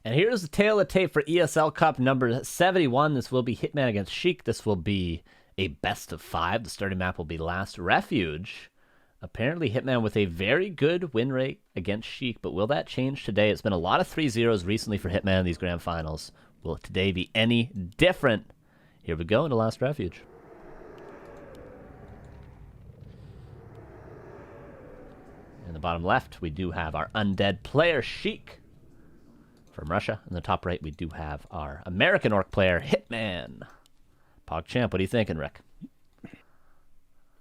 And here's the tail of tape for ESL Cup number 71. This will be Hitman against Sheik. This will be a best of 5. The starting map will be Last Refuge. Apparently Hitman with a very good win rate against Sheik, but will that change today? It's been a lot of 3-0s recently for Hitman in these grand finals. Will today be any different? Here we go into Last Refuge. In the bottom left, we do have our undead player, Sheik, from Russia. In the top right, we do have our American orc player, Hitman. PogChamp, what are you thinking, Rick?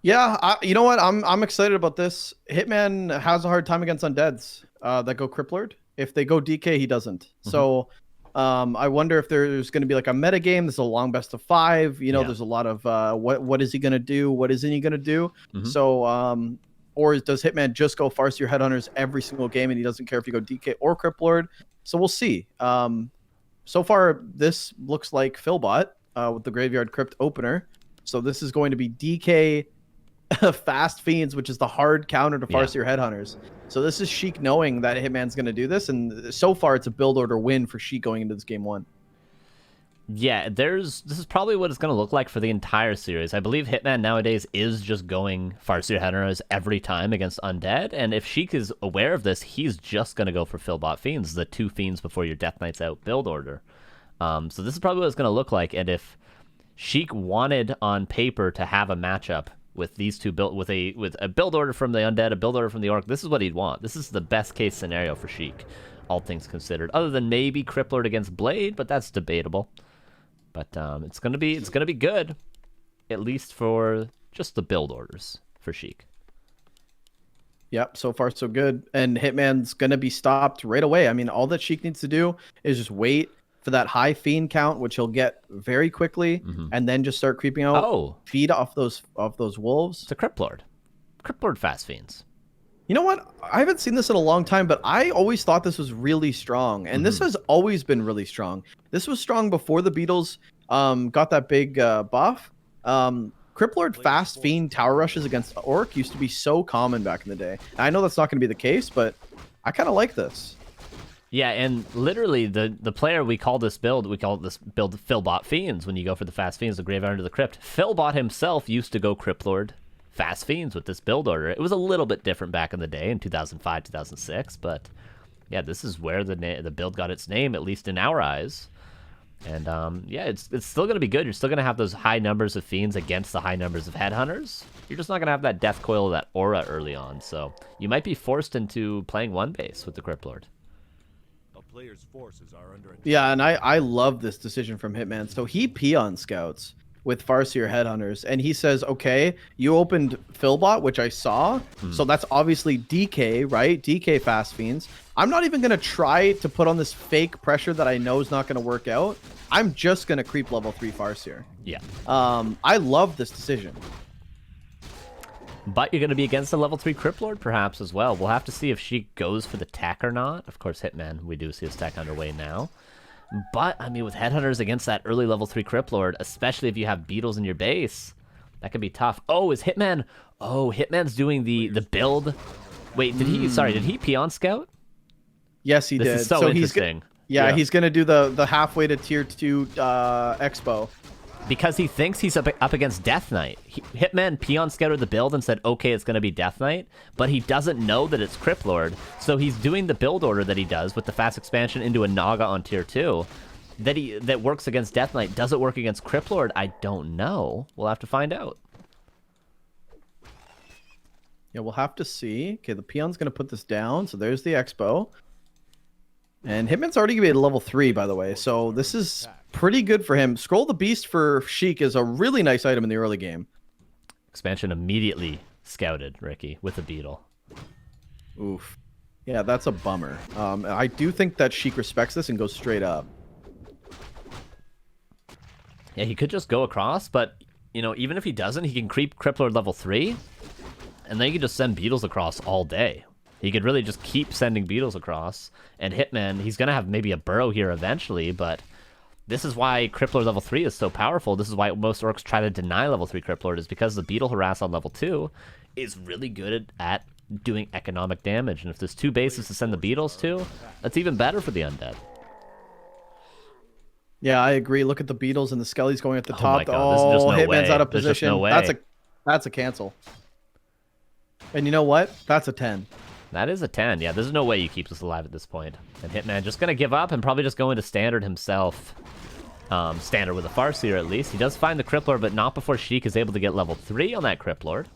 Yeah, you know what? I'm excited about this. Hitman has a hard time against undeads that go Cripplord. If they go DK, he doesn't. So I wonder if there's going to be like a meta game. There's a long best of 5. You know, there's a lot of what is he going to do? What isn't he going to do? So or does Hitman just go Farseer Headhunters every single game and he doesn't care if you go DK or Cripplord? So we'll see. So far, this looks like Philbot with the Graveyard Crypt opener. So this is going to be DK Fast Fiends, which is the hard counter to Farseer Headhunters. So this is Sheik knowing that Hitman's going to do this. And so far, it's a build order win for Sheik going into this game 1. Yeah, this is probably what it's going to look like for the entire series. I believe Hitman nowadays is just going Farseer Headhunters every time against Undead, and if Sheik is aware of this, he's just going to go for Philbot Fiends, the 2 Fiends before your Death Knight's out build order. So this is probably what it's going to look like, and if Sheik wanted on paper to have a matchup with these two with a build order from the Undead, a build order from the Orc, this is what he'd want. This is the best case scenario for Sheik, all things considered, other than maybe Cripplord against Blade, but that's debatable. But it's gonna be good, at least for just the build orders for Sheik. Yep, so far so good. And Hitman's gonna be stopped right away. I mean, all that Sheik needs to do is just wait for that high fiend count, which he'll get very quickly, and then just start creeping out. Oh, feed off those wolves. It's a Cripplord Fast Fiends. You know what? I haven't seen this in a long time, but I always thought this was really strong. And this has always been really strong. This was strong before the Beatles got that big buff. Cripplord Fast Fiend tower rushes against Orc used to be so common back in the day. And I know that's not going to be the case, but I kind of like this. Yeah, and literally the player we call this build Philbot Fiends when you go for the Fast Fiends, the Graveyard Under the Crypt. Philbot himself used to go Cripplord Fast Fiends with this build order. It was a little bit different back in the day in 2005, 2006, but yeah, this is where the build got its name, at least in our eyes. And yeah, it's still going to be good. You're still going to have those high numbers of Fiends against the high numbers of Headhunters. You're just not going to have that Death Coil, that aura early on, so you might be forced into playing one base with the Cripplord. Player's forces are under attack. Yeah, and I love this decision from Hitman. So he peon scouts with Farseer Headhunters, and he says, okay, you opened Philbot, which I saw, so that's obviously DK, right? DK Fast Fiends. I'm not even going to try to put on this fake pressure that I know is not going to work out. I'm just going to creep level 3 Farseer. Yeah. I love this decision. But you're going to be against a level 3 Cripplord perhaps as well. We'll have to see if Sheik goes for the tech or not. Of course, Hitman, we do see his tech underway now. But, I mean, with Headhunters against that early level 3 Cripplord, especially if you have Beatles in your base, that could be tough. Oh, is Hitman... Oh, Hitman's doing the build... Wait, did he peon scout? Yes, he did. This is so interesting. He's going to do the halfway to tier 2 expo. Because he thinks he's up against Death Knight. Hitman peon scouted the build and said, okay, it's going to be Death Knight, but he doesn't know that it's Cripplord, so he's doing the build order that he does with the fast expansion into a Naga on tier 2 that works against Death Knight. Does it work against Cripplord? I don't know. We'll have to find out. Yeah, we'll have to see. Okay, the peon's going to put this down, so there's the expo. And Hitman's already going to be at level 3, by the way, so this is pretty good for him. Scroll the Beast for Sheik is a really nice item in the early game. Expansion immediately scouted, Ricky, with a beetle. Oof. Yeah, that's a bummer. I do think that Sheik respects this and goes straight up. Yeah, he could just go across, but, you know, even if he doesn't, he can creep Cripplord level 3, and then you can just send beetles across all day. He could really just keep sending beetles across, and Hitman, he's going to have maybe a burrow here eventually, but this is why Cripplord level 3 is so powerful. This is why most orcs try to deny level 3 Cripplord, is because the beetle harass on level 2 is really good at doing economic damage, and if there's 2 bases to send the beetles to, that's even better for the undead. Yeah, I agree. Look at the Beatles and the Skellies going at the Oh top. my God, there's just no Hitman's way. out of There's just position. no way. That's a cancel. And you know what? That's a 10. That is a 10. Yeah, there's no way you keep this alive at this point. And Hitman just going to give up and probably just go into standard himself. Standard with a Farseer at least. He does find the Crippler, but not before Sheik is able to get level 3 on that Cripplord.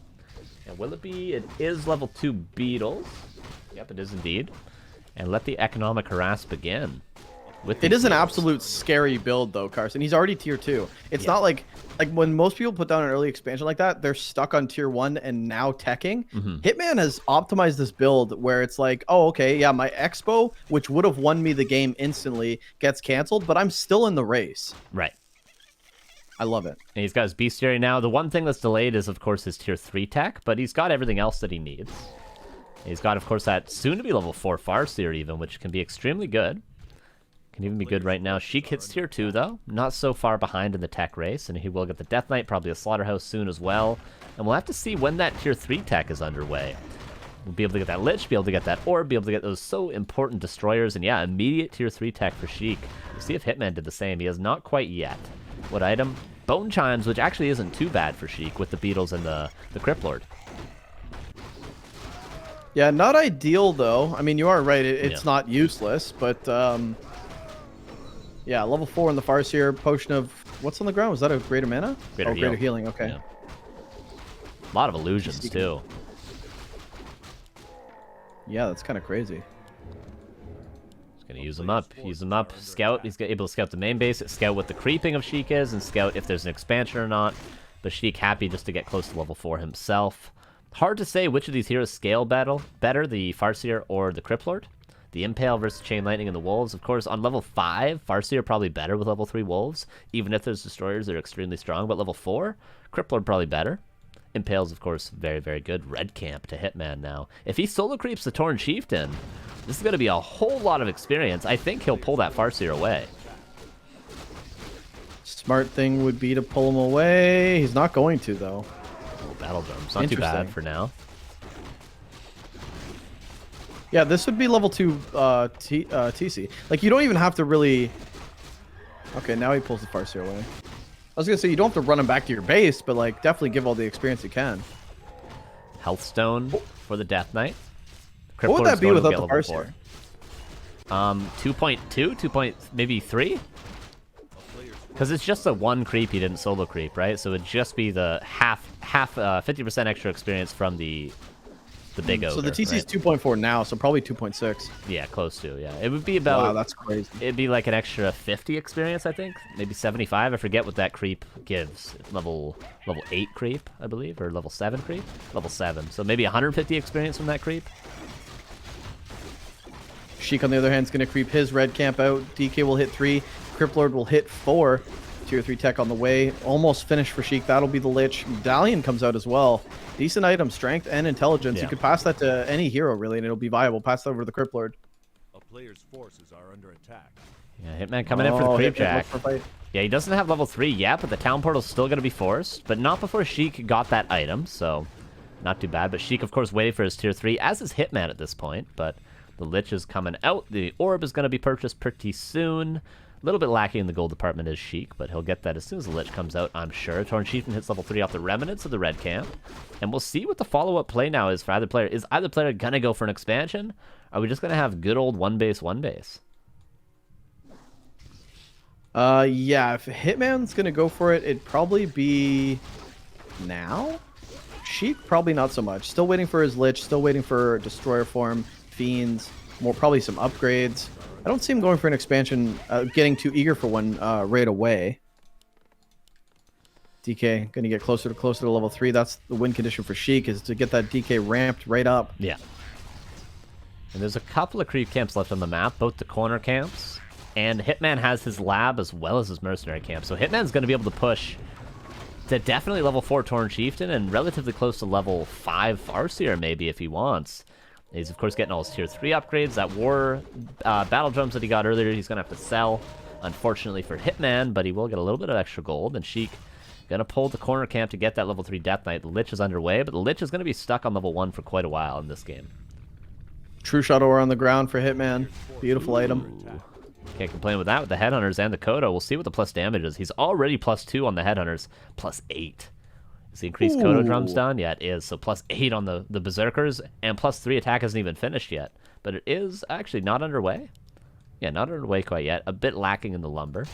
And will it be? It is level 2 Beatles. Yep, it is indeed. And let the economic harass begin. It is an absolute scary build, though, Carson. He's already tier 2. It's not like when most people put down an early expansion like that, they're stuck on tier 1 and now teching. Hitman has optimized this build where it's like, oh, okay, yeah, my Expo, which would have won me the game instantly, gets canceled, but I'm still in the race. Right. I love it. And he's got his Bestiary now. The one thing that's delayed is, of course, his tier 3 tech, but he's got everything else that he needs. He's got, of course, that soon-to-be level 4 Farseer even, which can be extremely good. Can even be good right now. Sheik hits tier 2, though. Not so far behind in the tech race, and he will get the Death Knight, probably a Slaughterhouse soon as well. And we'll have to see when that tier 3 tech is underway. We'll be able to get that Lich, be able to get that Orb, be able to get those so important Destroyers, and yeah, immediate tier 3 tech for Sheik. We'll see if Hitman did the same. He has not quite yet. What item? Bone Chimes, which actually isn't too bad for Sheik with the Beatles and the Cripplord. Yeah, not ideal, though. I mean, you are right. It's not useless, but... yeah, level 4 in the Farseer, potion of... What's on the ground? Was that a greater mana? Greater healing, okay. Yeah. A lot of illusions, too. Yeah, that's kind of crazy. Just gonna use them up. Use them up. Scout. He's able to scout the main base. Scout what the creeping of Sheik is, and scout if there's an expansion or not. But Sheik happy just to get close to level 4 himself. Hard to say which of these heroes scale better, the Farseer or the Cripplord. The Impale versus Chain Lightning and the Wolves. Of course, on level 5, Farseer probably better with level 3 Wolves, even if there's Destroyers that are extremely strong. But level 4, Cripplord probably better. Impale's, of course, very, very good. Red Camp to Hitman now. If he solo creeps the Torn Chieftain, this is going to be a whole lot of experience. I think he'll pull that Farseer away. Smart thing would be to pull him away. He's not going to, though. Oh, Battle Drums. Not too bad for now. Yeah, this would be level 2 TC. Like, you don't even have to really... Okay, now he pulls the Farseer away. I was going to say, you don't have to run him back to your base, but, like, definitely give all the experience you can. Healthstone for the Death Knight. What would that be without the Farseer? 2.2? Maybe 3? Because it's just the one creep he didn't solo creep, right? So it'd just be the 50% extra experience from the big ogre. So the TC is 2.4 now, so probably 2.6. Yeah, close to, yeah. It would be about... Wow, that's crazy. It'd be like an extra 50 experience, I think. Maybe 75. I forget what that creep gives. Level 8 creep, I believe, or level 7 creep? Level 7. So maybe 150 experience from that creep. Sheik, on the other hand, is going to creep his red camp out. DK will hit 3. Cripplord will hit 4. Tier 3 tech on the way. Almost finished for Sheik. That'll be the Lich. Medallion comes out as well. Decent item, strength and intelligence. Yeah. You could pass that to any hero, really, and it'll be viable. Pass that over to the Cripplord. A player's forces are under attack. Yeah, Hitman coming in for the creep jack. For Yeah, he doesn't have level 3 yet, but the town portal's still going to be forced. But not before Sheik got that item, so not too bad. But Sheik, of course, waiting for his tier 3, as is Hitman at this point. But the Lich is coming out. The Orb is going to be purchased pretty soon. A little bit lacking in the gold department is Sheik, but he'll get that as soon as the Lich comes out, I'm sure. Torn Chieftain hits level 3 off the Remnants of the Red Camp. And we'll see what the follow-up play now is for either player. Is either player going to go for an expansion? Or are we just going to have good old one base? Yeah, if Hitman's going to go for it, it'd probably be now? Sheik, probably not so much. Still waiting for his Lich, still waiting for Destroyer form, Fiends, probably some upgrades. I don't see him going for an expansion, getting too eager for one right away. DK going to get closer to level 3. That's the win condition for Sheik, is to get that DK ramped right up. Yeah. And there's a couple of creep camps left on the map, both the corner camps, and Hitman has his lab as well as his mercenary camp. So Hitman's going to be able to push to definitely level 4 Torn Chieftain and relatively close to level 5 Farseer maybe if he wants. He's, of course, getting all his tier 3 upgrades. That war battle drums that he got earlier, he's going to have to sell, unfortunately, for Hitman, but he will get a little bit of extra gold. And Sheik going to pull the corner camp to get that level 3 Death Knight. The Lich is underway, but the Lich is going to be stuck on level 1 for quite a while in this game. True Shot Ore on the ground for Hitman. Beautiful item. Can't complain with that with the Headhunters and the Kodo. We'll see what the plus damage is. He's already +2 on the Headhunters, +8. Is the increased Kodo drums done? Yeah, it is. So +8 on the Berserkers, and +3 attack isn't even finished yet. But it is actually not underway. Yeah, not underway quite yet. A bit lacking in the lumber.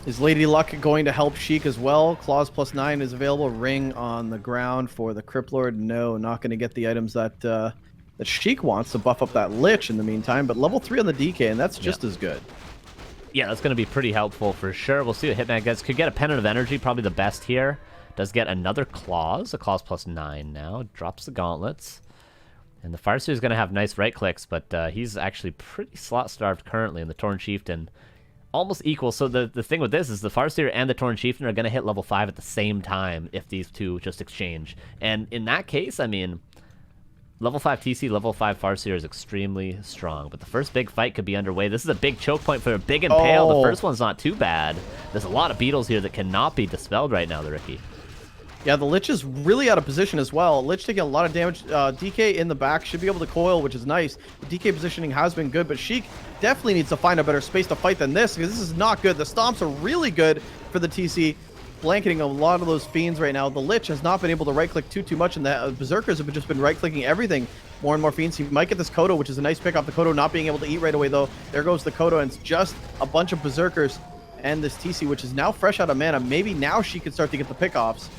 Is Lady Luck going to help Sheik as well? Claws +9 is available. Ring on the ground for the Criplord. No, not going to get the items that that Sheik wants to buff up that Lich in the meantime. But level 3 on the DK, and that's just as good. Yeah, that's going to be pretty helpful for sure. We'll see what Hitman gets. Could get a Pendant of Energy, probably the best here. Does get another Claws. A Claws +9 now. Drops the Gauntlets. And the Farseer is going to have nice right clicks, but he's actually pretty slot-starved currently in the Torn Chieftain. Almost equal. So the thing with this is the Farseer and the Torn Chieftain are going to hit level 5 at the same time if these two just exchange. And in that case, I mean, level 5 TC, level 5 Farseer is extremely strong. But the first big fight could be underway. This is a big choke point for a big Impale. The first one's not too bad. There's a lot of beetles here that cannot be dispelled right now, the Ricky. Yeah, the Lich is really out of position as well. Lich taking a lot of damage. DK in the back should be able to coil, which is nice. The DK positioning has been good, but Sheik definitely needs to find a better space to fight than this, because this is not good. The Stomps are really good for the TC, blanketing a lot of those Fiends right now. The Lich has not been able to right-click too much, and the Berserkers have just been right-clicking everything. More and more Fiends. He might get this Kodo, which is a nice pick off the Kodo, not being able to eat right away, though. There goes the Kodo, and it's just a bunch of Berserkers and this TC, which is now fresh out of mana. Maybe now she can start to get the pickoffs.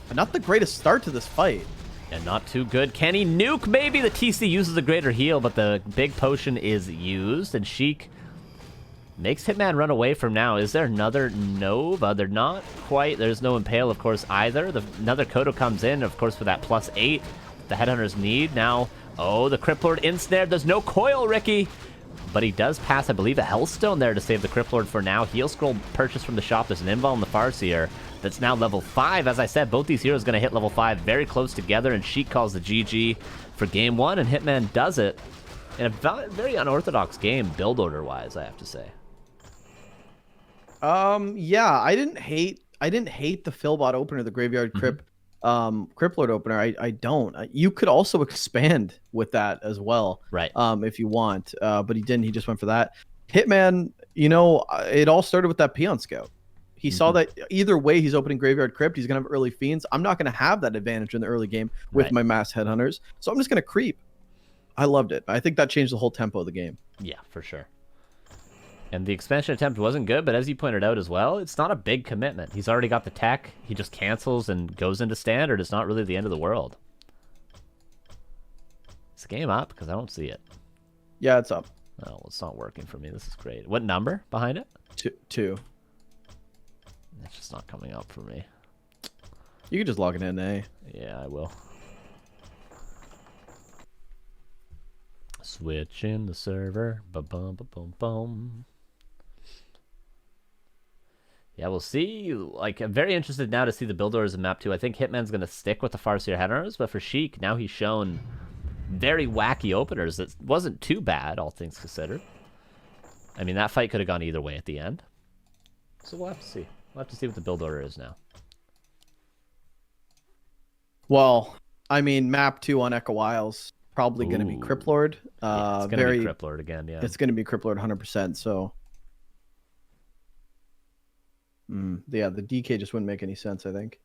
But not the greatest start to this fight. And not too good. Can he nuke? Maybe the TC uses a greater heal, but the big potion is used, and Sheik makes Hitman run away from now. Is there another Nova? They're not quite. There's no Impale, of course, either. Another Kodo comes in, of course, for that +8 the Headhunters need. Now, oh, the Criplord ensnared. There's no coil, Ricky. But he does pass, I believe, a Hellstone there to save the Criplord for now. Heal Scroll purchased from the shop. There's an Invul on the Farseer that's now level 5. As I said, both these heroes are going to hit level 5 very close together, and Sheik calls the GG for game 1, and Hitman does it in a very unorthodox game, build order-wise, I have to say. Yeah, I didn't hate the Philbot opener, the Graveyard Crypt, Criplord opener. I don't. You could also expand with that as well, right? If you want, but he didn't. He just went for that. Hitman, you know, it all started with that Peon Scout. He saw that either way he's opening Graveyard Crypt, he's gonna have early Fiends. I'm not gonna have that advantage in the early game with my mass Headhunters, so I'm just gonna creep. I loved it. I think that changed the whole tempo of the game. Yeah, for sure. And the expansion attempt wasn't good, but as you pointed out as well, it's not a big commitment. He's already got the tech. He just cancels and goes into standard. It's not really the end of the world. Is the game up? Because I don't see it. Yeah, it's up. Oh, it's not working for me. This is great. What number behind it? Two. It's just not coming up for me. You can just log it in, eh? Yeah, I will. Switch in the server. Ba-bum-ba-bum-bum. Yeah, we'll see. Like, I'm very interested now to see the build orders in map 2. I think Hitman's going to stick with the Farseer Headhunters, but for Sheik, now he's shown very wacky openers. That wasn't too bad, all things considered. I mean, that fight could have gone either way at the end. So we'll have to see. We'll have to see what the build order is now. Well, I mean, map 2 on Echo Isles probably going to be Criplord. Yeah, it's going to be Criplord again, yeah. It's going to be Criplord 100%, so... yeah, the DK just wouldn't make any sense, I think.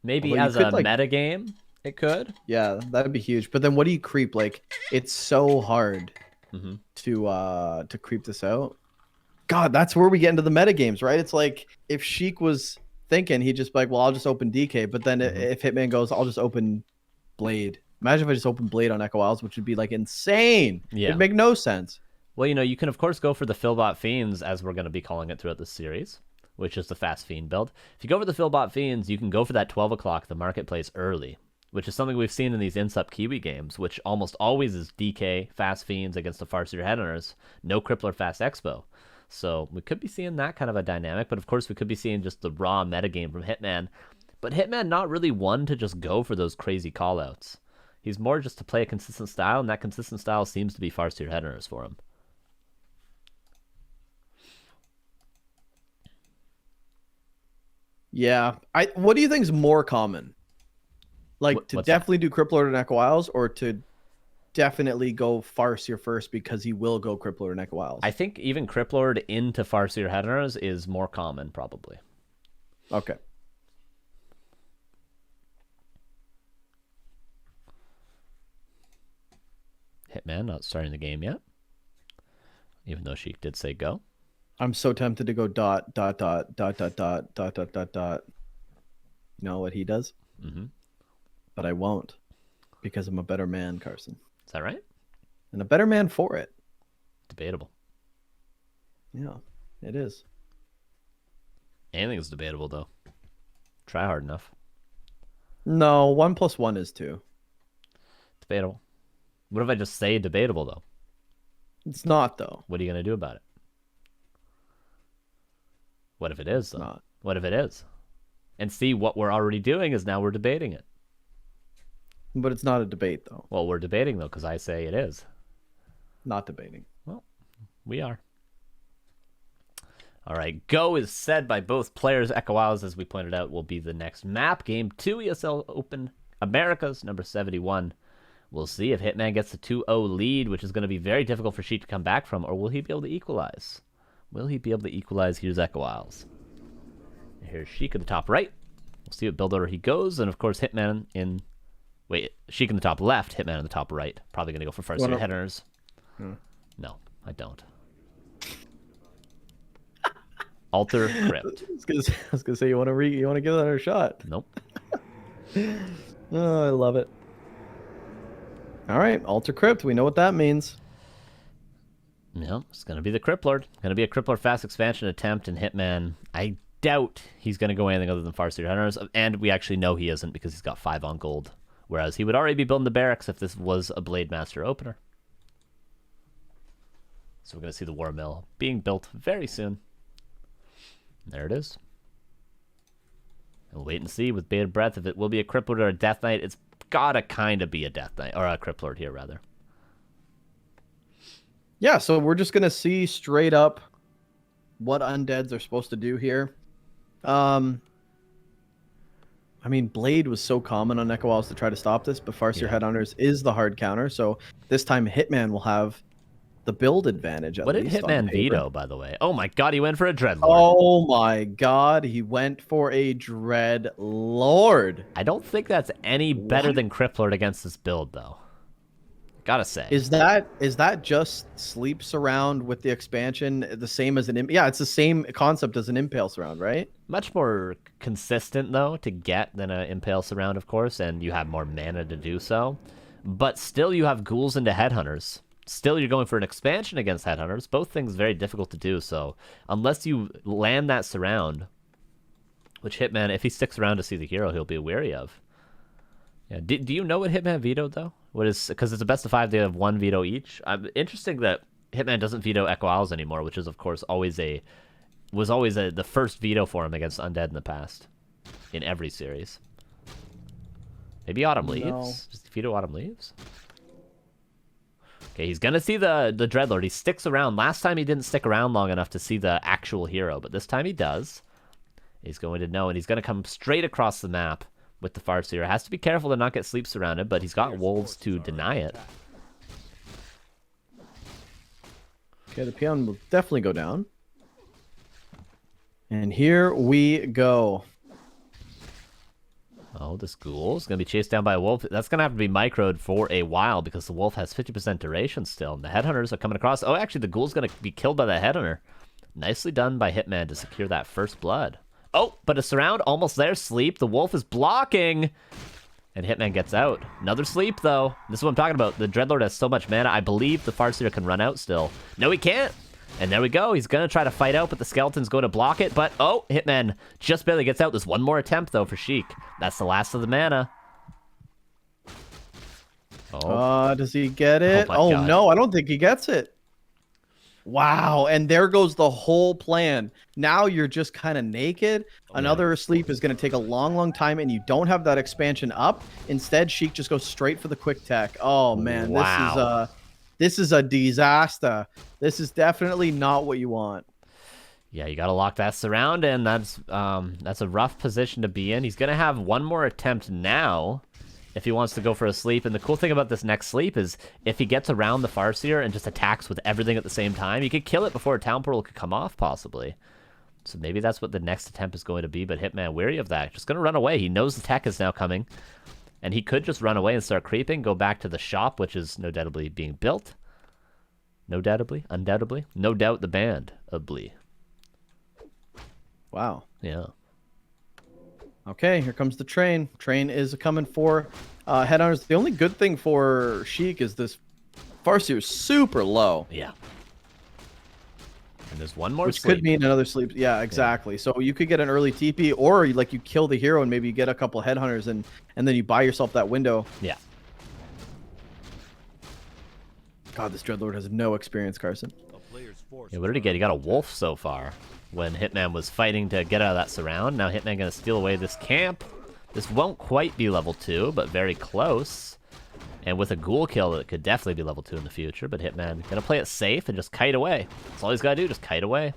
Maybe as a meta game, it could. Yeah, that'd be huge. But then what do you creep? Like, it's so hard to creep this out. God, that's where we get into the meta games, right? It's like, if Sheik was thinking, he'd just be like, well, I'll just open DK. But then if Hitman goes, I'll just open Blade. Imagine if I just opened Blade on Echo Isles, which would be, like, insane. Yeah. It'd make no sense. Well, you know, you can, of course, go for the Philbot Fiends, as we're going to be calling it throughout this series, which is the fast Fiend build. If you go for the Philbot Fiends, you can go for that 12 o'clock, the marketplace early, which is something we've seen in these Insup Kiwi games, which almost always is DK, fast Fiends against the Farseer Headhunters, no Crippler fast Expo. So we could be seeing that kind of a dynamic, but of course we could be seeing just the raw metagame from Hitman. But Hitman not really one to just go for those crazy callouts. He's more just to play a consistent style, and that consistent style seems to be Farseer Headhunters for him. Yeah. What do you think is more common? Like, to definitely do Criplord and Echo Isles, or to definitely go Farseer first because he will go Crippler and Echo Isles. I think even Crippler into Farseer Headhunters is more common, probably. Okay. Hitman not starting the game yet, even though Sheik did say go. I'm so tempted to go ... You know what he does? Mm-hmm. But I won't because I'm a better man, Carson. Is that right? And a better man for it. Debatable. Yeah, it is. Anything's debatable, though. Try hard enough. No, 1 + 1 is 2. Debatable. What if I just say debatable, though? It's not, though. What are you going to do about it? What if it is, though? Not. What if it is? And see, what we're already doing is now we're debating it. But it's not a debate, though. Well, we're debating, though, because I say it is. Not debating. Well, we are. All right, go is said by both players. Echo Isles, as we pointed out, will be the next map. Game 2, ESL Open Americas, number 71. We'll see if Hitman gets a 2-0 lead, which is going to be very difficult for Sheik to come back from, or will he be able to equalize? Will he be able to equalize? Here's Echo Isles. Here's Sheik in the top right. We'll see what build order he goes, and of course Hitman in... Wait, Sheik in the top left, Hitman in the top right. Probably going to go for first headers. No, I don't. Alter Crypt. I was gonna say you want to give that a shot. Nope. Oh, I love it. All right, Alter Crypt. We know what that means. No, it's gonna be the Cripplord. Gonna be a Cripplord fast expansion attempt, and Hitman. I doubt he's gonna go anything other than Farseer Hunters, and we actually know he isn't because he's got 5 on gold. Whereas he would already be building the barracks if this was a Blade Master opener. So we're gonna see the War Mill being built very soon. There it is. And we'll wait and see with bated breath if it will be a Cripplord or a Death Knight. It's gotta kind of be a Death Knight, or a Cripplord here, rather. Yeah, so we're just going to see straight up what undeads are supposed to do here. I mean, Blade was so common on Echo Isles to try to stop this, but Farseer Headhunters is the hard counter, so this time Hitman will have the build advantage. What did Hitman veto, by the way? Oh my god, he went for a Dreadlord. Oh my god, he went for a Dreadlord. I don't think that's any better than Cripplord against this build, though. Gotta say. Is that just sleep surround with the expansion the same as an yeah, it's the same concept as an impale surround, right? Much more consistent though to get than an impale surround, of course, and you have more mana to do so. But still you have ghouls into headhunters. Still you're going for an expansion against headhunters. Both things very difficult to do, so unless you land that surround, which Hitman, if he sticks around to see the hero, he'll be wary of. Yeah. Do you know what Hitman vetoed though? What is, because it's a best of 5, they have 1 veto each. Interesting that Hitman doesn't veto Echo Isles anymore, which is of course always the first veto for him against undead in the past, in every series. Maybe Autumn Leaves. No. Just veto Autumn Leaves. Okay, he's gonna see the Dreadlord. He sticks around. Last time he didn't stick around long enough to see the actual hero, but this time he does. He's going to know, and he's gonna come straight across the map with the Farseer. Has to be careful to not get sleep surrounded, but he's got wolves to deny it. Okay, the peon will definitely go down. And here we go. Oh, this ghoul is going to be chased down by a wolf. That's going to have to be microed for a while because the wolf has 50% duration still. And the headhunters are coming across. Oh, actually, the ghoul's going to be killed by the headhunter. Nicely done by Hitman to secure that first blood. Oh, but a surround almost there. Sleep. The wolf is blocking. And Hitman gets out. Another sleep, though. This is what I'm talking about. The Dreadlord has so much mana. I believe the Farseer can run out still. No, he can't. And there we go. He's going to try to fight out, but the skeleton's going to block it. But, oh, Hitman just barely gets out. There's one more attempt, though, for Sheik. That's the last of the mana. Oh, does he get it? Oh, God. No, I don't think he gets it. Wow, and there goes the whole plan. Now you're just kind of naked. Another sleep is going to take a long, long time, and you don't have that expansion up. Instead, Sheik just goes straight for the quick tech. Oh, man, wow. This is a disaster. This is definitely not what you want. Yeah, you got to lock that surround, and that's a rough position to be in. He's going to have one more attempt now. if he wants to go for a sleep. And the cool thing about this next sleep is if he gets around the Farseer and just attacks with everything at the same time, he could kill it before a Town Portal could come off, possibly. So maybe that's what the next attempt is going to be, but Hitman wary of that. Just going to run away. He knows the tech is now coming. And he could just run away and start creeping, go back to the shop, which is no doubtably being built. No doubtably? Undoubtedly? No doubt the band. Ably. Wow. Yeah. Okay, here comes the train. Train is coming for Headhunters. The only good thing for Sheik is this Farseer is super low. Yeah. And there's one more Which sleep. could mean another sleep. Yeah, exactly. Yeah. So you could get an early TP, or like you kill the hero and maybe you get a couple Headhunters and then you buy yourself that window. Yeah. God, this Dreadlord has no experience, Carson. Yeah, what did he get? He got a wolf so far when Hitman was fighting to get out of that surround. Now Hitman going to steal away this camp. This won't quite be level 2, but very close. And with a ghoul kill, it could definitely be level 2 in the future. But Hitman going to play it safe and just kite away. That's all he's got to do, just kite away.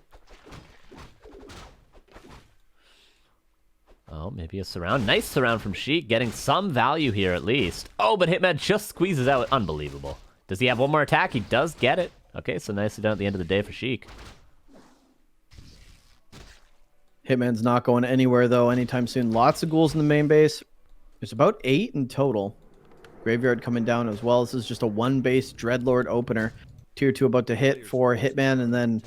Oh, maybe a surround. Nice surround from Sheik, getting some value here at least. Oh, but Hitman just squeezes out. Unbelievable. Does he have one more attack? He does get it. Okay, so nicely done at the end of the day for Sheik. Hitman's not going anywhere, though, anytime soon. Lots of ghouls in the main base. There's about 8 in total. Graveyard coming down as well. This is just a 1-base Dreadlord opener. Tier 2 about to hit for Hitman, and then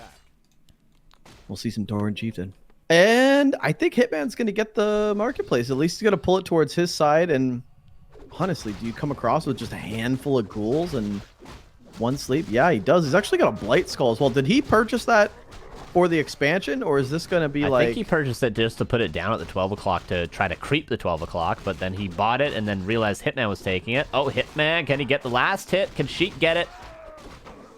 we'll see some Doran Chieftain. And I think Hitman's going to get the marketplace. At least he's going to pull it towards his side. And honestly, do you come across with just a handful of ghouls and one sleep? Yeah, he does. He's actually got a Blight Skull as well. Did he purchase that for the expansion, or is this going to be I like... think he purchased it just to put it down at the 12 o'clock to try to creep the 12 o'clock, but then he bought it and then realized Hitman was taking it. Oh, Hitman, can he get the last hit? Can Sheik get it?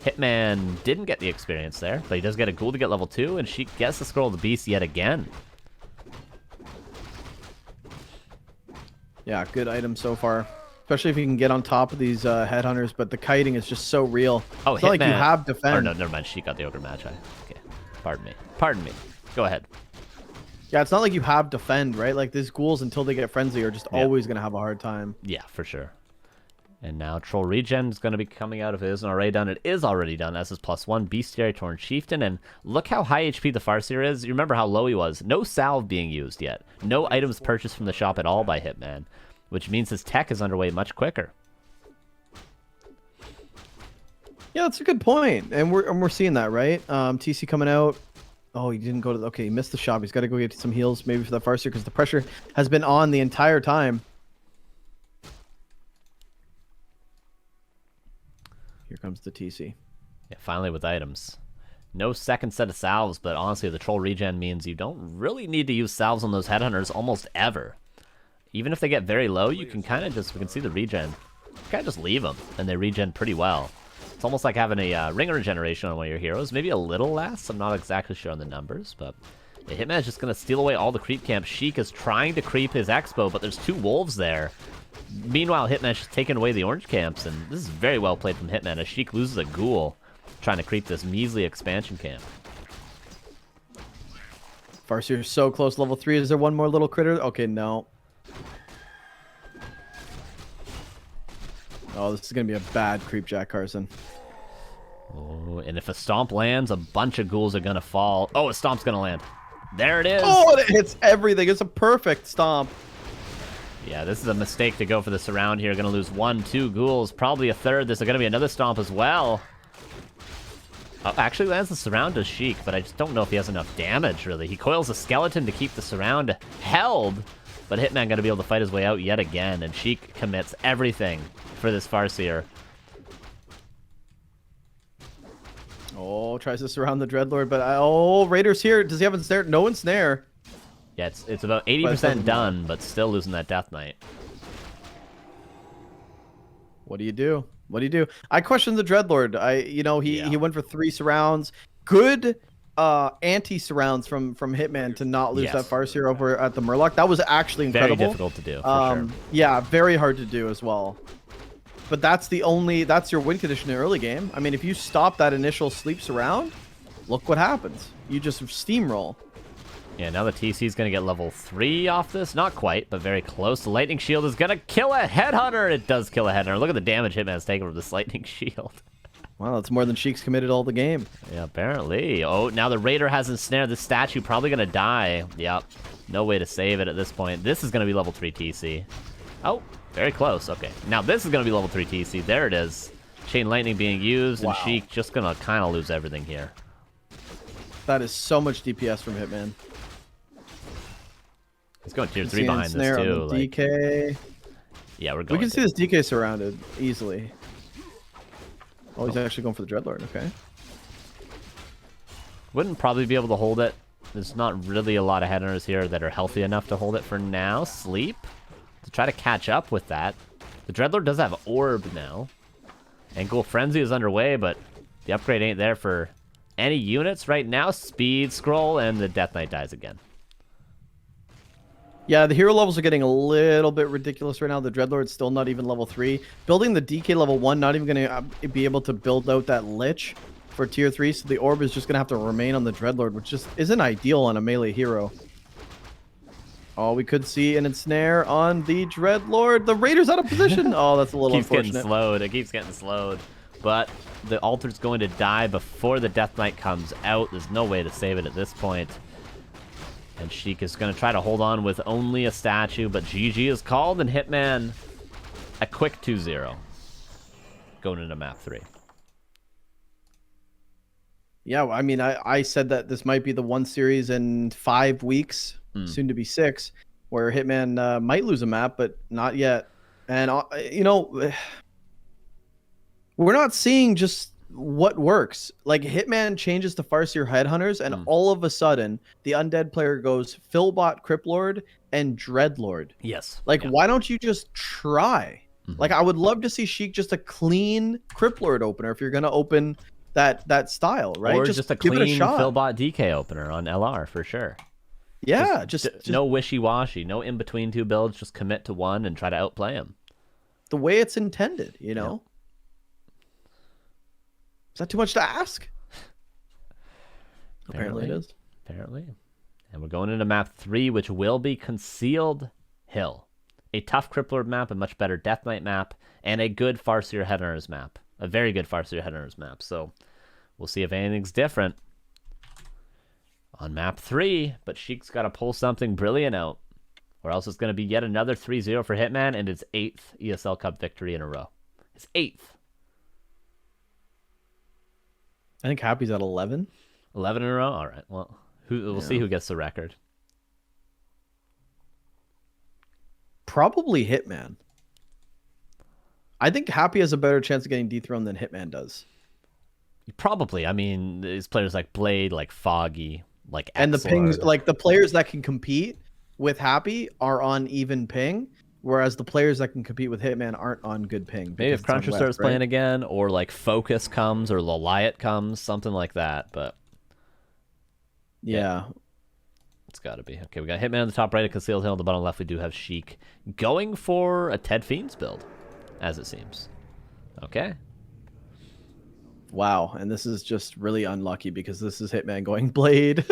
Hitman didn't get the experience there, but he does get a ghoul to get level 2, and Sheik gets the Scroll of the Beast yet again. Yeah, good item so far. Especially if you can get on top of these Headhunters, but the kiting is just so real. Oh, it's not like you Hitman- have defend. Oh, no, never mind. Sheik got the Ogre Magi. Okay. Pardon me. Pardon me. Go ahead. Yeah, it's not like you have defend, right? Like these ghouls, until they get frenzy, are just always going to have a hard time. Yeah, for sure. And now Troll Regen is going to be coming out of his and already done. It is already done as his +1 Bestiary Torn Chieftain. And look how high HP the Farseer is. You remember how low he was. No salve being used yet. No items purchased from the shop at all by Hitman, which means his tech is underway much quicker. Yeah, that's a good point. And we're seeing that, right? TC coming out. Oh, he didn't go to... Okay, he missed the shop. He's got to go get some heals maybe for the Farseer because the pressure has been on the entire time. Here comes the TC. Yeah, finally with items. No second set of salves, but honestly, the Troll Regen means you don't really need to use salves on those Headhunters almost ever. Even if they get very low, you can kind of just... We can see the regen. You kind of just leave them, and they regen pretty well. It's almost like having a ring regeneration on one of your heroes. Maybe a little less. I'm not exactly sure on the numbers, but yeah, Hitman's just going to steal away all the creep camps. Sheik is trying to creep his Expo, but there's 2 wolves there. Meanwhile, Hitman's just taking away the orange camps, and this is very well played from Hitman as Sheik loses a ghoul trying to creep this measly expansion camp. Farseer so close, level 3. Is there one more little critter? Okay, no. Oh, this is going to be a bad creep jack, Carson. Oh, and if a stomp lands, a bunch of ghouls are going to fall. Oh, a stomp's going to land. There it is. Oh, it hits everything. It's a perfect stomp. Yeah, this is a mistake to go for the surround here. Going to lose 1, 2 ghouls, probably a third. There's going to be another stomp as well. Oh, actually lands the surround to Sheik, but I just don't know if he has enough damage, really. He coils a skeleton to keep the surround held, but Hitman going to be able to fight his way out yet again, and Sheik commits everything for this Farseer. Oh, tries to surround the Dreadlord, but oh, Raider's here. Does he have a snare? No ensnare. Yeah, it's about 80% done, but still losing that Death Knight. What do you do? What do you do? I question the Dreadlord. He went for 3 surrounds. Good anti-surrounds from Hitman to not lose that Farseer over at the Murloc. That was actually incredible. Very difficult to do, for sure. Yeah, very hard to do as well. But that's your win condition in the early game. I mean, if you stop that initial sleep surround, look what happens. You just steamroll. Yeah, now the TC is going to get level 3 off this. Not quite, but very close. The Lightning Shield is going to kill a Headhunter. It does kill a Headhunter. Look at the damage Hitman's taking from this Lightning Shield. Wow, that's more than Sheik's committed all the game. Yeah, apparently. Oh, now the Raider has ensnared. This statue probably going to die. Yep. No way to save it at this point. This is going to be level 3 TC. Oh, very close. Okay. Now this is going to be level 3 TC. There it is. Chain Lightning being used, and Sheik just going to kind of lose everything here. That is so much DPS from Hitman. He's going tier 3 behind this too. Like, DK. Yeah, we're going. We can see this DK surrounded easily. Oh, he's actually going for the Dreadlord. Okay. Wouldn't probably be able to hold it. There's not really a lot of Headhunters here that are healthy enough to hold it for now. Sleep to try to catch up with that. The Dreadlord does have Orb now. Ankle Frenzy is underway, but the upgrade ain't there for any units right now. Speed Scroll, and the Death Knight dies again. Yeah, the hero levels are getting a little bit ridiculous right now. The Dreadlord's still not even level 3. Building the DK level 1, not even going to be able to build out that Lich for tier 3. So the Orb is just going to have to remain on the Dreadlord, which just isn't ideal on a melee hero. Oh, we could see an ensnare on the Dreadlord. The Raider's out of position. Oh, that's a little unfortunate. Getting slowed. It keeps getting slowed. But the Altar's going to die before the Death Knight comes out. There's no way to save it at this point. And Sheik is going to try to hold on with only a statue, but GG is called, and Hitman a quick 2-0 going into map 3. Yeah, I mean, I said that this might be the one series in 5 weeks, soon to be 6, where Hitman might lose a map, but not yet. And, you know, we're not seeing just what works. Like, Hitman changes to Farseer Headhunters, and all of a sudden, the undead player goes Philbot, Cryptlord, and Dreadlord. Yes. Like, why don't you just try? Like, I would love to see Sheik just a clean Cryptlord opener if you're going to open that style, right? Or just a clean Philbot DK opener on LR, for sure. Yeah, just no wishy-washy, no in-between two builds, just commit to one and try to outplay him. The way it's intended, you know? Is that too much to ask? Apparently it is. Apparently. And we're going into map 3, which will be Concealed Hill. A tough Crippler map, a much better Death Knight map, and a good Farseer Headhunters map. A very good Farseer Headhunters map. So we'll see if anything's different on map 3. But Sheik's got to pull something brilliant out, or else it's going to be yet another 3-0 for Hitman and his 8th ESL Cup victory in a row. His 8th. I think Happy's at 11. 11 in a row? All right. Well, we'll see who gets the record. Probably Hitman. I think Happy has a better chance of getting dethroned than Hitman does. Probably. I mean, there's players like Blade, like Foggy, like and the Xlord. pings, like the players that can compete with Happy are on even ping, whereas the players that can compete with Hitman aren't on good ping. Maybe if Cruncher starts playing again, or like Focus comes, or Laliat comes, something like that. But yeah. It's got to be. Okay, we got Hitman on the top right, a Concealed Hill on the bottom left. We do have Sheik going for a Ted Fiends build, as it seems. Okay. Wow, and this is just really unlucky because this is Hitman going Blade.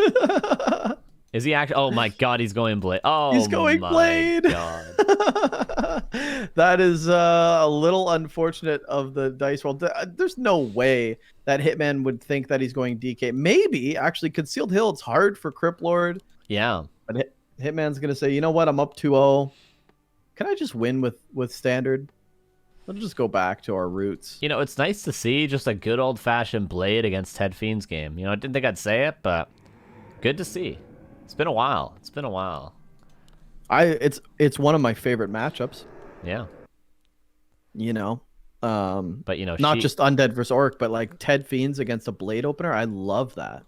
Is he actually? Oh my God, he's going Blade. Oh, he's going Blade. God. That is a little unfortunate of the dice roll. There's no way that Hitman would think that he's going DK. Maybe actually Concealed Hill. It's hard for Cryptlord. Yeah, but Hitman's gonna say, you know what? I'm up 2-0. Can I just win with Standard? Let's just go back to our roots. You know, it's nice to see just a good old-fashioned Blade against Ted Fiends game. You know, I didn't think I'd say it, but good to see. It's been a while. It's been a while. It's one of my favorite matchups. Yeah. You know, but you know, not just Undead versus Orc, but like Ted Fiends against a Blade opener. I love that.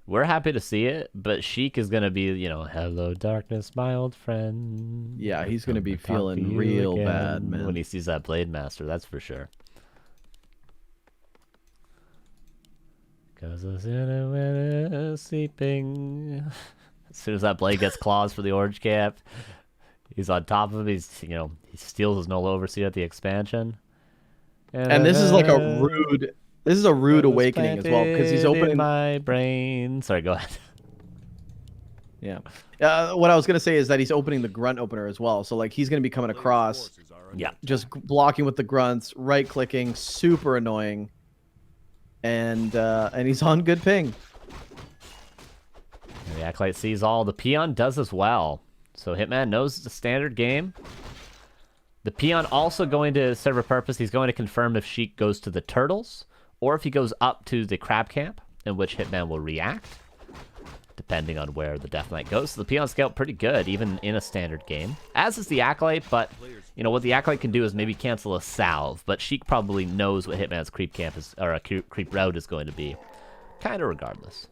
We're happy to see it, but Sheik is gonna be, you know, hello darkness, my old friend. Yeah, he's gonna be feeling real bad, man, when he sees that Blade Master. That's for sure. Cause I said when I was sleeping. As soon as that Blade gets claws for the orange cap, he's on top of him. He's, you know, he steals his null overseer at the expansion. And this is like a rude. This is a rude awakening as well because he's opening my brain. Sorry, go ahead. Yeah. What I was gonna say is that he's opening the grunt opener as well. So like he's gonna be coming across, Yeah. just blocking with the grunts, right clicking, super annoying. And he's on good ping. The Acolyte sees all. The Peon does as well. So Hitman knows the standard game. The Peon also going to serve a purpose. He's going to confirm if Sheik goes to the turtles or if he goes up to the crab camp, in which Hitman will react, depending on where the Death Knight goes. So the Peon scout pretty good, even in a standard game. As is the Acolyte, but you know what the Acolyte can do is maybe cancel a salve, but Sheik probably knows what Hitman's creep camp is, or a creep route is going to be, kind of regardless.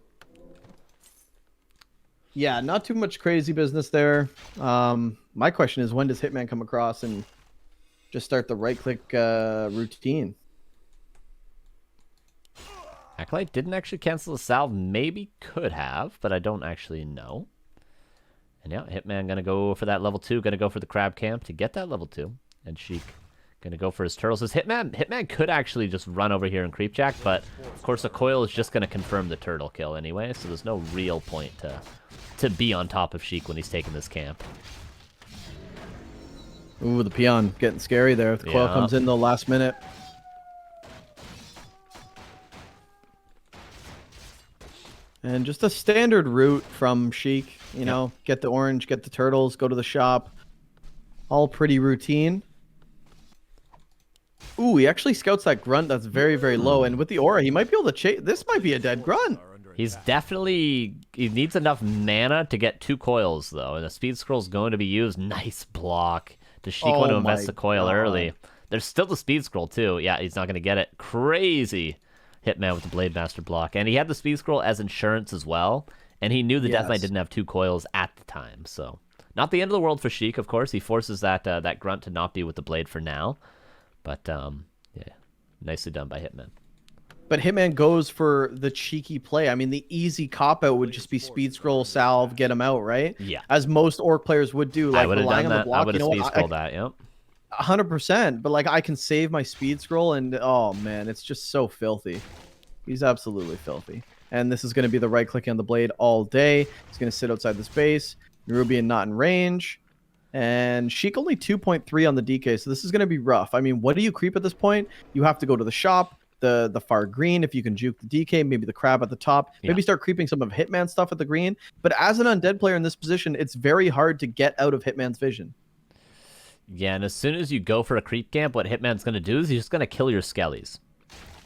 Yeah, not too much crazy business there. My question is, when does Hitman come across and just start the right-click routine? Acolyte didn't actually cancel the salve. Maybe could have, but I don't actually know. And yeah, Hitman gonna go for that level 2. Gonna go for the crab camp to get that level 2. And Sheik gonna go for his turtles. His Hitman could actually just run over here and creepjack, but of course a coil is just gonna confirm the turtle kill anyway, so there's no real point to be on top of Sheik when he's taking this camp. Ooh, the Peon getting scary there. The coil comes in the last minute. And just a standard route from Sheik, you know, get the orange, get the turtles, go to the shop. All pretty routine. Ooh, he actually scouts that grunt that's very, very low. And with the aura, he might be able to chase. This might be a dead grunt. He's definitely... He needs enough mana to get 2 coils, though. And the speed scroll's going to be used. Nice block. Does Sheik want to invest the coil early? There's still the speed scroll, too. Yeah, he's not going to get it. Crazy Hitman with the Blade Master block. And he had the speed scroll as insurance as well. And he knew the Death Knight didn't have 2 coils at the time. So, not the end of the world for Sheik, of course. He forces that that grunt to not be with the blade for now. But, yeah, nicely done by Hitman. But Hitman goes for the cheeky play. I mean, the easy cop-out would just be speed scroll, salve, get him out, right? Yeah. As most orc players would do. Like, I would have done that. I would have speed scrolled scrolled that, yep. 100%. But, like, I can save my speed scroll, and, oh, man, it's just so filthy. He's absolutely filthy. And this is going to be the right-click on the blade all day. He's going to sit outside the space. Nerubian not in range. And Sheik only 2.3 on the DK, so this is going to be rough. I mean, what do you creep at this point? You have to go to the shop. The far green, if you can juke the DK, maybe the crab at the top, maybe start creeping some of Hitman stuff at the green. But as an undead player in this position, it's very hard to get out of Hitman's vision. Yeah, and as soon as you go for a creep camp, what Hitman's going to do is he's just going to kill your skellies.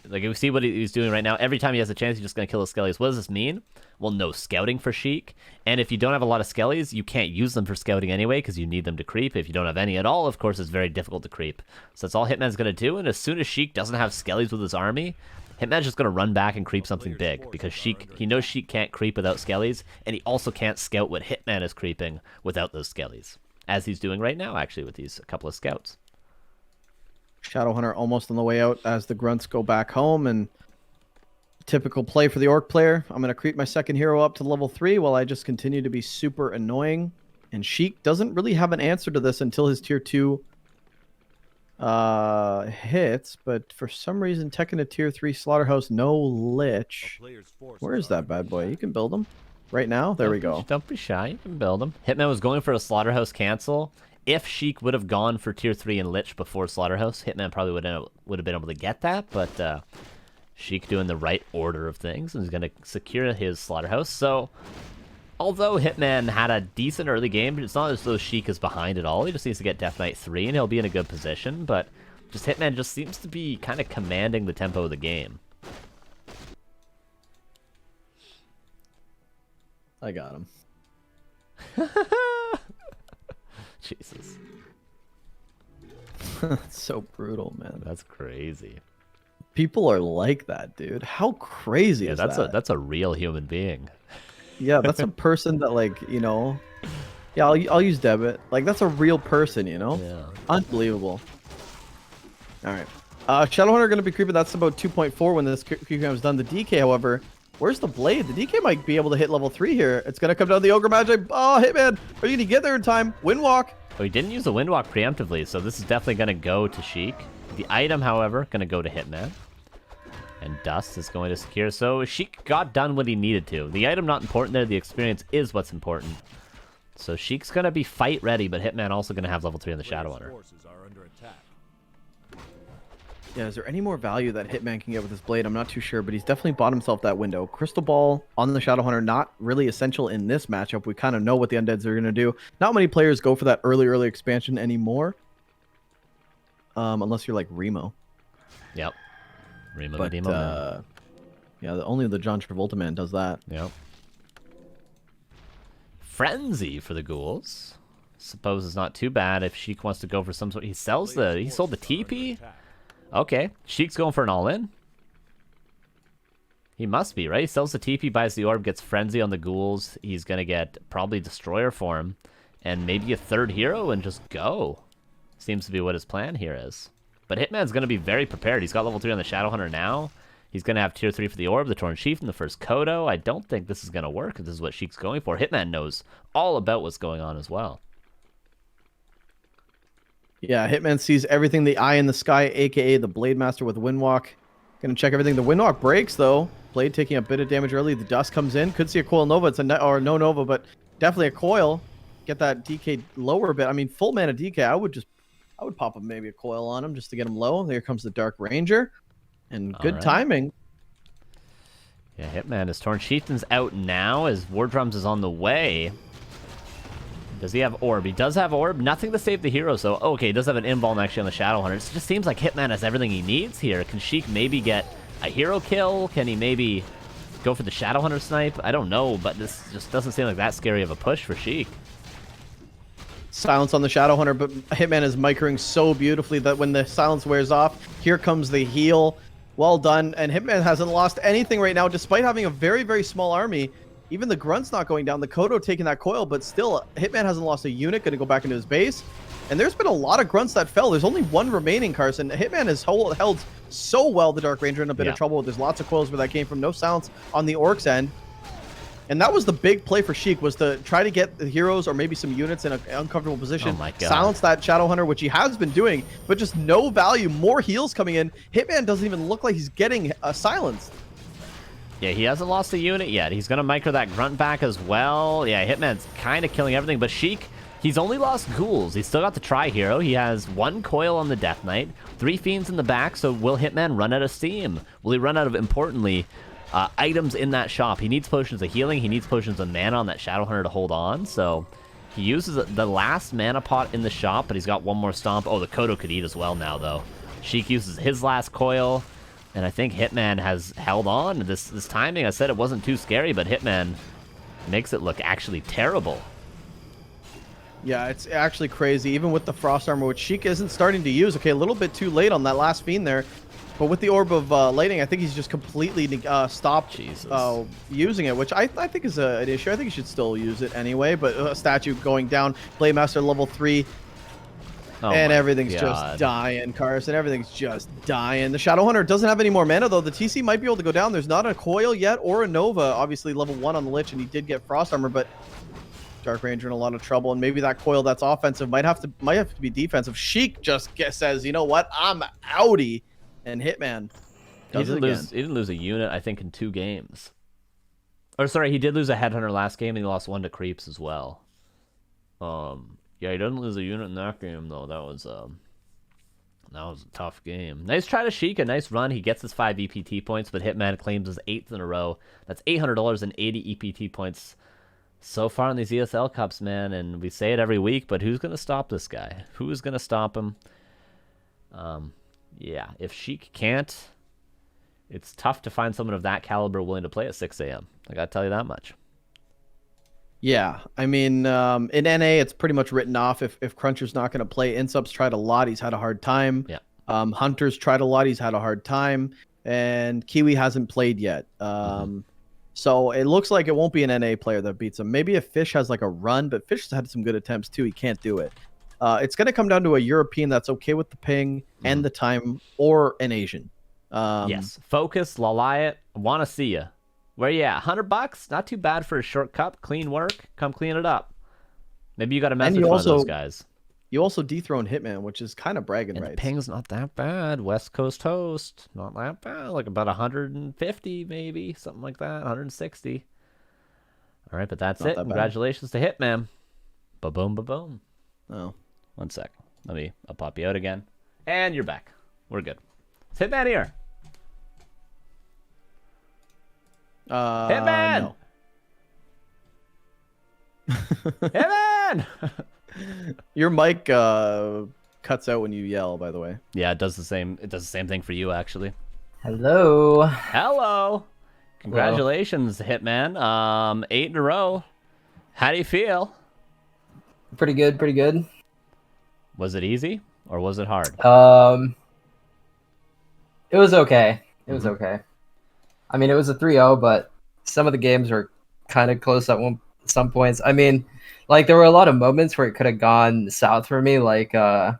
Like, you see what he's doing right now. Every time he has a chance, he's just going to kill his skellies. What does this mean? Well, no scouting for Sheik. And if you don't have a lot of skellies, you can't use them for scouting anyway because you need them to creep. If you don't have any at all, of course, it's very difficult to creep. So that's all Hitman's going to do. And as soon as Sheik doesn't have skellies with his army, Hitman's just going to run back and creep something big because he knows Sheik can't creep without skellies. And he also can't scout what Hitman is creeping without those skellies, as he's doing right now, actually, with these couple of scouts. Shadowhunter almost on the way out as the grunts go back home, and typical play for the orc player. I'm going to creep my second hero up to level 3 while I just continue to be super annoying. And Sheik doesn't really have an answer to this until his tier 2 hits, but for some reason Tekken to tier 3 Slaughterhouse, no Lich. Where is that bad boy? You can build him right now. There we go. Don't be shy. You can build him. Hitman was going for a Slaughterhouse cancel. If Sheik would have gone for tier 3 and Lich before Slaughterhouse, Hitman probably would have been able to get that, but Sheik doing the right order of things and is going to secure his Slaughterhouse. So, although Hitman had a decent early game, it's not as though Sheik is behind at all. He just needs to get Death Knight 3 and he'll be in a good position, but just Hitman just seems to be kind of commanding the tempo of the game. I got him. Jesus. That's so brutal, man. That's crazy. People are like that, dude. How crazy is that? That's a real human being. Yeah, that's a person that, like, you know... Yeah, I'll use debit. Like, that's a real person, you know? Yeah. Unbelievable. Alright. Shadowhunter going to be creeping. That's about 2.4 when this creep camp is done. The DK, however... Where's the blade? The DK might be able to hit level 3 here. It's going to come down the Ogre Magic. Oh, Hitman. Are you going to get there in time? Windwalk. Oh, he didn't use the Windwalk preemptively, so this is definitely going to go to Sheik. The item, however, going to go to Hitman. And Dust is going to secure. So Sheik got done what he needed to. The item not important there. The experience is what's important. So Sheik's going to be fight ready, but Hitman also going to have level 3 on the Shadow Hunter. Forces are under attack. Yeah, is there any more value that Hitman can get with his blade? I'm not too sure, but he's definitely bought himself that window. Crystal Ball on the Shadow Hunter, not really essential in this matchup. We kind of know what the Undeads are going to do. Not many players go for that early expansion anymore. Unless you're like Remo. Yep. Remo But, Demo, man. yeah, only the John Travolta man does that. Yep. Frenzy for the ghouls. Suppose it's not too bad if Sheik wants to go for some sort. He sold the TP. Okay, Sheik's going for an all-in. He must be, right? He sells the TP, buys the orb, gets Frenzy on the ghouls. He's gonna get probably Destroyer for him, and maybe a third hero and just go. Seems to be what his plan here is. But Hitman's gonna be very prepared. He's got level 3 on the Shadow Hunter now. He's gonna have tier 3 for the orb, the Torn Sheath, and the first Kodo. I don't think this is gonna work if this is what Sheik's going for. Hitman knows all about what's going on as well. Yeah, Hitman sees everything. The eye in the sky, aka the Blade Master with Windwalk. Gonna check everything. The Windwalk breaks though. Blade taking a bit of damage early. The dust comes in. Could see a coil nova. It's a or no nova, but definitely a coil. Get that DK lower a bit. I mean, full mana DK. I would pop up maybe a coil on him just to get him low. There comes the Dark Ranger, and good right. timing. Yeah, Hitman is Torn Chieftain's out now as War Drums is on the way. Does he have Orb? He does have Orb. Nothing to save the hero, so okay, he does have an invuln actually on the Shadow Hunter. It just seems like Hitman has everything he needs here. Can Sheik maybe get a hero kill? Can he maybe go for the Shadow Hunter snipe? I don't know, but this just doesn't seem like that scary of a push for Sheik. Silence on the Shadow Hunter, but Hitman is microing so beautifully that when the silence wears off, here comes the heal. Well done, and Hitman hasn't lost anything right now, despite having a very small army. Even the Grunt's not going down. The Kodo taking that coil, but still, Hitman hasn't lost a unit. Going to go back into his base. And there's been a lot of Grunts that fell. There's only one remaining, Carson. Hitman has held so well the Dark Ranger in a bit of trouble. There's lots of coils where that came from. No silence on the Orc's end. And that was the big play for Sheik, was to try to get the heroes or maybe some units in an uncomfortable position. Oh my God. Silence that Shadow Hunter, which he has been doing, but just no value. More heals coming in. Hitman doesn't even look like he's getting silenced. Yeah, he hasn't lost a unit yet. He's going to micro that Grunt back as well. Yeah, Hitman's kind of killing everything. But Sheik, he's only lost ghouls. He's still got the Tri-Hero. He has 1 coil on the Death Knight, 3 Fiends in the back. So will Hitman run out of steam? Will he run out of, importantly, items in that shop? He needs potions of healing. He needs potions of mana on that Shadow Hunter to hold on. So he uses the last mana pot in the shop, but he's got 1 more stomp. Oh, the Kodo could eat as well now, though. Sheik uses his last coil. And I think Hitman has held on. This timing, I said it wasn't too scary, but Hitman makes it look actually terrible. Yeah, it's actually crazy. Even with the Frost Armor, which Sheik isn't starting to use. Okay, a little bit too late on that last Fiend there. But with the Orb of Lighting, I think he's just completely stopped using it, which I think is an issue. I think he should still use it anyway. But a statue going down, Playmaster level 3. Oh, and everything's just dying, Carson. Everything's just dying. The Shadow Hunter doesn't have any more mana, though. The TC might be able to go down. There's not a coil yet or a Nova. Obviously, level 1 on the Lich, and he did get Frost Armor, but Dark Ranger in a lot of trouble. And maybe that coil that's offensive might have to be defensive. Sheik just says, you know what? I'm outie. And Hitman does it again. He didn't lose a unit, I think, in 2 games. Or, sorry, he did lose a Headhunter last game, and he lost 1 to Creeps as well. Yeah, he doesn't lose a unit in that game, though. That was a tough game. Nice try to Sheik, a nice run. He gets his 5 EPT points, but Hitman claims his 8th in a row. That's $800 and 80 EPT points so far in these ESL Cups, man. And we say it every week, but who's going to stop this guy? Who is going to stop him? Yeah, if Sheik can't, it's tough to find someone of that caliber willing to play at 6 a.m. I got to tell you that much. Yeah, I mean, in NA, it's pretty much written off if Cruncher's not going to play. Insub's tried a lot. He's had a hard time. Yeah. Hunter's tried a lot. He's had a hard time. And Kiwi hasn't played yet. So it looks like it won't be an NA player that beats him. Maybe if Fish has like a run, but Fish has had some good attempts too. He can't do it. It's going to come down to a European that's okay with the ping and the time, or an Asian. Yes. Focus, Laliat, want to see ya. Where you at? $100? Not too bad for a short cup. Clean work. Come clean it up. Maybe you got a message from those guys. You also dethroned Hitman, which is kind of bragging And the rights. ping's not that bad. West Coast host, not that bad. Like about 150 maybe, something like that. 160. All right, but that's Not it. that bad. Congratulations to Hitman. Ba-boom, ba-boom. Oh. 1 sec. I'll pop you out again. And you're back. We're good. Is Hitman here? Hitman! No. Hitman! Your mic cuts out when you yell, by the way. Yeah, it does the same. It does the same thing for you, actually. Hello. Hello. Congratulations, Hitman. 8 in a row. How do you feel? Pretty good, pretty good. Was it easy or was it hard? It was okay. It was okay. I mean, it was a 3-0, but some of the games were kind of close at some points. I mean, like there were a lot of moments where it could have gone south for me. Like the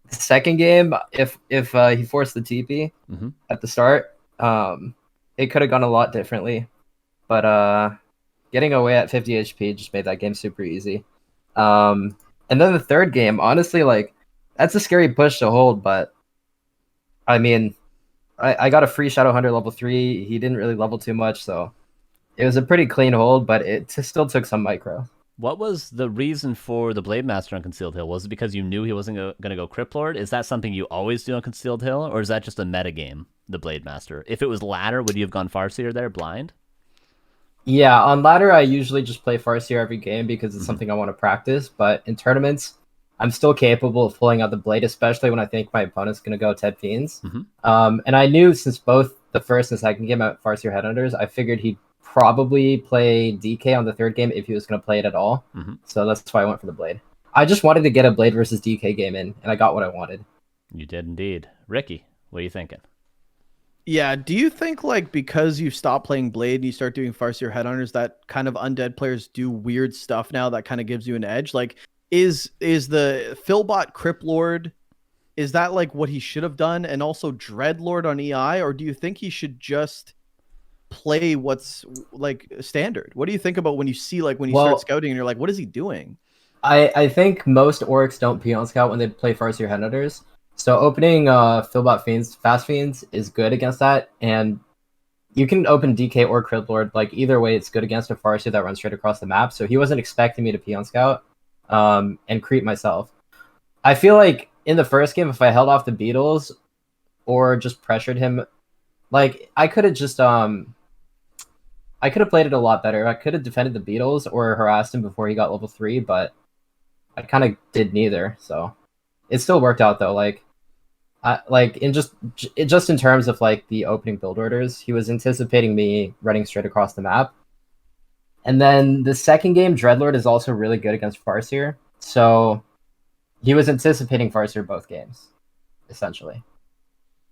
second game, if he forced the TP at the start, it could have gone a lot differently. But getting away at 50 HP just made that game super easy. And then the third game, honestly, like that's a scary push to hold, but I mean, I got a free Shadow Hunter level 3. He didn't really level too much, so it was a pretty clean hold, but it still took some micro. What was the reason for the Blade Master on Concealed Hill? Was it because you knew he wasn't going to go Crypt Lord? Is that something you always do on Concealed Hill, or is that just a meta game, the Blade Master? If it was ladder, would you have gone Farseer there, blind? Yeah, on ladder, I usually just play Farseer every game because it's something I want to practice, but in tournaments, I'm still capable of pulling out the Blade, especially when I think my opponent's going to go Ted Fiends. And I knew since both the first and second game at Farseer Headhunters, I figured he'd probably play DK on the third game if he was going to play it at all. So that's why I went for the Blade. I just wanted to get a Blade versus DK game in, and I got what I wanted. You did indeed. Ricky, what are you thinking? Yeah, do you think like because you stop playing Blade and you start doing Farseer Headhunters, that kind of undead players do weird stuff now that kind of gives you an edge? Like, is the Philbot Crypt Lord, is that like what he should have done, and also Dreadlord on EI, or do you think he should just play what's like standard? What do you think about when you see like when you start scouting and you're like, what is he doing? I think most orcs don't peon scout when they play Farseer Headhunters. So opening Philbot Fiends, Fast Fiends is good against that, and you can open DK or Crypt Lord. Like either way, it's good against a Farseer that runs straight across the map. So he wasn't expecting me to peon scout and creep myself. I feel like in the first game, if I held off the Beatles or just pressured him, like I could have just I could have played it a lot better. I could have defended the Beatles or harassed him before he got level 3, but I kind of did neither. So it still worked out though. Like in just in terms of like the opening build orders, he was anticipating me running straight across the map. And then the second game, Dreadlord is also really good against Farseer. So he was anticipating Farseer both games, essentially.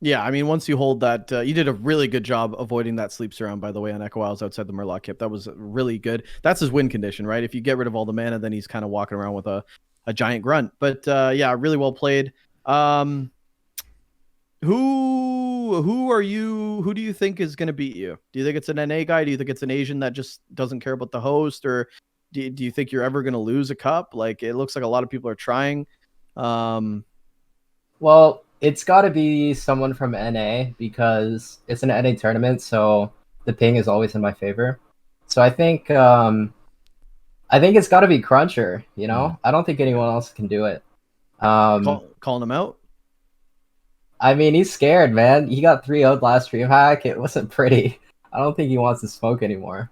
Yeah, I mean, once you hold that, you did a really good job avoiding that sleep surround, by the way, on Echo Isles outside the Murloc Kip. That was really good. That's his win condition, right? If you get rid of all the mana, then he's kind of walking around with a giant grunt. But yeah, really well played. Who do you think is going to beat you? Do you think it's an NA guy? Do you think it's an Asian that just doesn't care about the host? Or do you think you're ever going to lose a cup? Like, it looks like a lot of people are trying. Well, it's got to be someone from NA because it's an NA tournament, so the ping is always in my favor. So I think it's got to be Cruncher, you know? I don't think anyone else can do it. Calling him out? I mean, he's scared, man. He got 3-0'd last stream hack. It wasn't pretty. I don't think he wants to smoke anymore.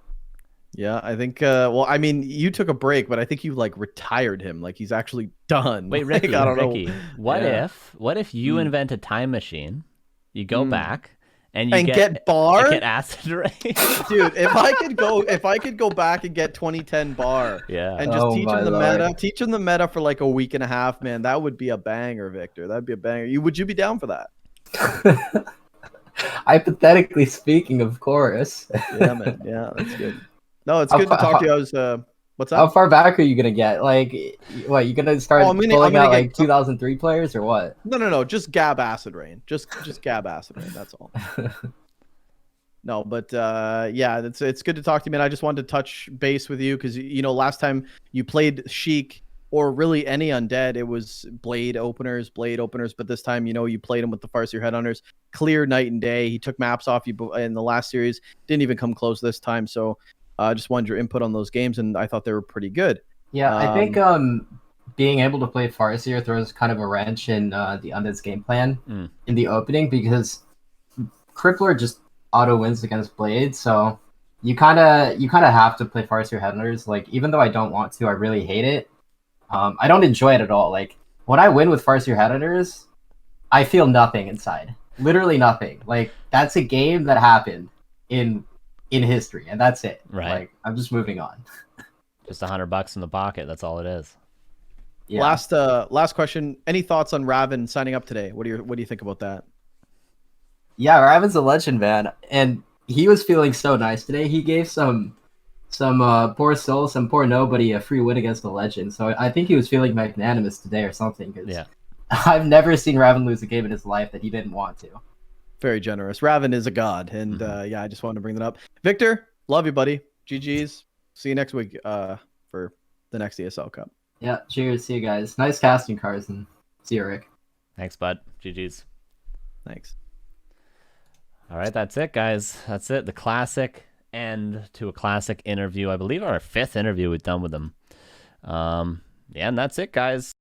Yeah, I think, well, I mean, you took a break, but I think you, like, retired him. Like, he's actually done. Wait, Ricky, like, I don't Ricky, know. What if you invent a time machine, you go back, and get bar? Get acid rain? Dude, if I could go back and get 2010 bar, yeah, and just teach him the meta for like a week and a half, man, that would be a banger, Victor. That'd be a banger. Would you be down for that? Hypothetically speaking, of course. Yeah, man. Yeah, that's good. No, it's good to talk to you. I was, what's up? How far back are you gonna get? Like, what, you gonna start pulling out like 2003 players or what? No. Just Gab Acid Rain. Just Gab Acid Rain. That's all. No, but yeah, it's good to talk to you, man. I just wanted to touch base with you because, you know, last time you played Sheik or really any undead. It was blade openers. But this time, you played him with the Farseer Headhunters. Clear night and day. He took maps off you in the last series. Didn't even come close this time. So I just wanted your input on those games, and I thought they were pretty good. Yeah, I think being able to play Farseer throws kind of a wrench in the Undead's game plan in the opening, because Crippler just auto wins against Blade, so you kind of have to play Farseer Headhunters. Like, even though I don't want to, I really hate it. I don't enjoy it at all. Like, when I win with Farseer Headhunters, I feel nothing inside. Literally nothing. Like, that's a game that happened in history, and that's it. Right. Like, I'm just moving on. Just $100 in the pocket. That's all it is. Yeah. Last question. Any thoughts on Raven signing up today? What do you think about that? Yeah, Raven's a legend, man, and he was feeling so nice today. He gave some poor soul, some poor nobody a free win against a legend. So I think he was feeling magnanimous today or something. Cause yeah. I've never seen Raven lose a game in his life that he didn't want to. Very generous. Raven is a god, and I just wanted to bring that up. Victor, love you, buddy. GG's. See you next week for the next ESL Cup. Yeah, cheers. See you guys. Nice casting, Carson. See you, Rick. Thanks, bud. GG's. Thanks. All right, that's it, guys. That's it. The classic end to a classic interview. I believe our 5th interview we've done with him. Yeah, and that's it, guys.